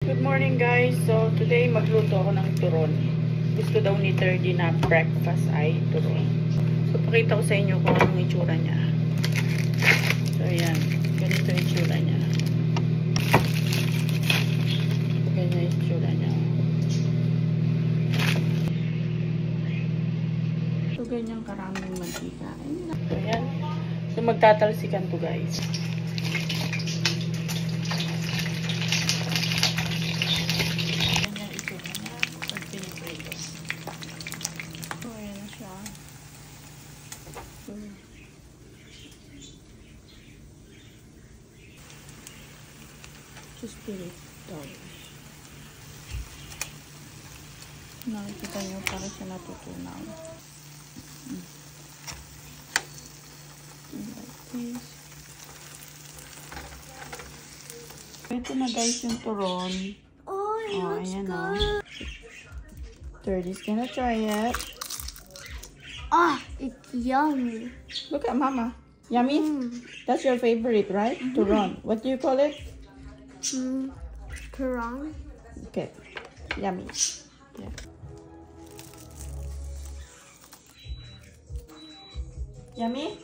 Good morning guys. So today magluto ako ng turon. Gusto daw ni Terdy na breakfast ay turon. So pakita ko sa inyo kung anong itsura niya. So ayan, ganito yung itsura niya. Ganyan yung itsura niya. So ganyan karaming mantika. So ayan. So magtatalsikan to guys. Just $8. Nakikita nyo para siya natutunaw. Like this. Ito na guys yung turon. Oh, ayan o. Terdy's gonna try it. Ah, it's yummy. Look at mama. Yummy? That's your favorite, right? Turon. What do you call it? Quran. Okay. Yummy. Yeah. Yummy?